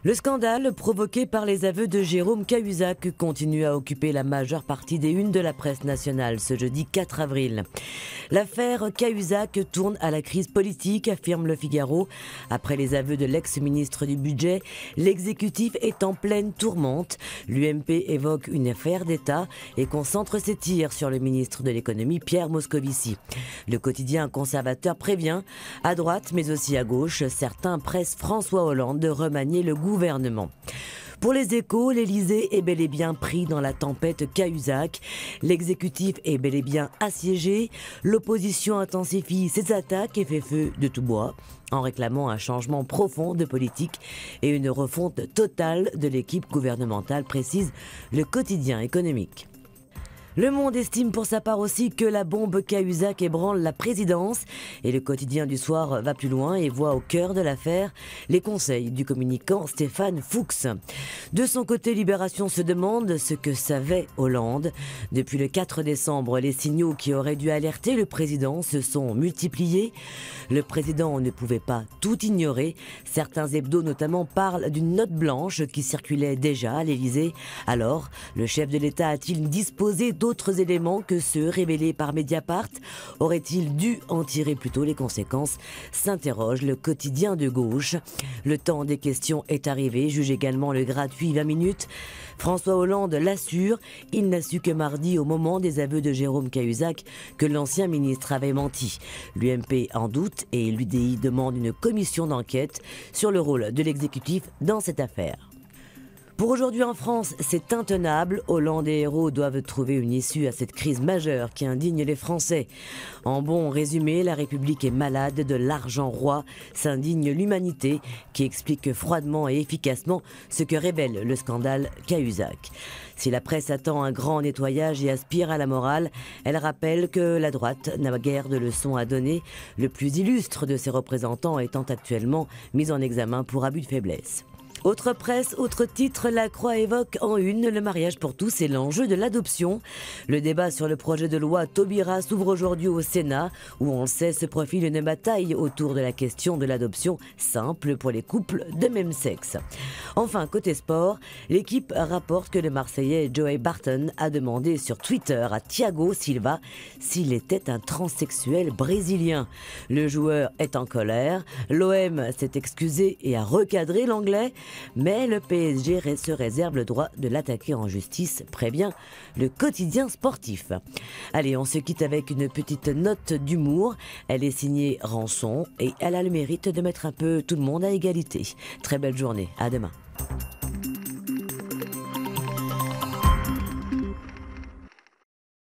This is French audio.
Le scandale provoqué par les aveux de Jérôme Cahuzac continue à occuper la majeure partie des unes de la presse nationale ce jeudi 4 avril. L'affaire Cahuzac tourne à la crise politique, affirme Le Figaro. Après les aveux de l'ex-ministre du Budget, l'exécutif est en pleine tourmente. L'UMP évoque une affaire d'État et concentre ses tirs sur le ministre de l'Économie, Pierre Moscovici. Le quotidien conservateur prévient, à droite mais aussi à gauche, certains pressent François Hollande de remanier le gouvernement. Pour les Échos, l'Élysée est bel et bien pris dans la tempête Cahuzac. L'exécutif est bel et bien assiégé. L'opposition intensifie ses attaques et fait feu de tout bois en réclamant un changement profond de politique et une refonte totale de l'équipe gouvernementale, précise le quotidien économique. Le Monde estime pour sa part aussi que la bombe Cahuzac ébranle la présidence et le quotidien du soir va plus loin et voit au cœur de l'affaire les conseils du communicant Stéphane Fuchs. De son côté, Libération se demande ce que savait Hollande. Depuis le 4 décembre, les signaux qui auraient dû alerter le président se sont multipliés. Le président ne pouvait pas tout ignorer. Certains hebdos notamment parlent d'une note blanche qui circulait déjà à l'Élysée. Alors, le chef de l'État a-t-il disposé d'autres éléments que ceux révélés par Mediapart? Aurait-il dû en tirer plutôt les conséquences? S'interroge le quotidien de gauche. Le temps des questions est arrivé, juge également le gratuit 20 minutes. François Hollande l'assure, il n'a su que mardi au moment des aveux de Jérôme Cahuzac que l'ancien ministre avait menti. L'UMP en doute et l'UDI demande une commission d'enquête sur le rôle de l'exécutif dans cette affaire. Pour aujourd'hui en France, c'est intenable. Hollande et Hérault doivent trouver une issue à cette crise majeure qui indigne les Français. En bon résumé, la République est malade de l'argent roi, s'indigne l'humanité qui explique froidement et efficacement ce que révèle le scandale Cahuzac. Si la presse attend un grand nettoyage et aspire à la morale, elle rappelle que la droite n'a guère de leçons à donner, le plus illustre de ses représentants étant actuellement mis en examen pour abus de faiblesse. Autre presse, autre titre, La Croix évoque en une le mariage pour tous et l'enjeu de l'adoption. Le débat sur le projet de loi Taubira s'ouvre aujourd'hui au Sénat, où on le sait se profile une bataille autour de la question de l'adoption simple pour les couples de même sexe. Enfin, côté sport, l'équipe rapporte que le Marseillais Joey Barton a demandé sur Twitter à Thiago Silva s'il était un transsexuel brésilien. Le joueur est en colère, l'OM s'est excusé et a recadré l'anglais. Mais le PSG se réserve le droit de l'attaquer en justice, prévient le quotidien sportif. Allez, on se quitte avec une petite note d'humour. Elle est signée Rançon et elle a le mérite de mettre un peu tout le monde à égalité. Très belle journée, à demain.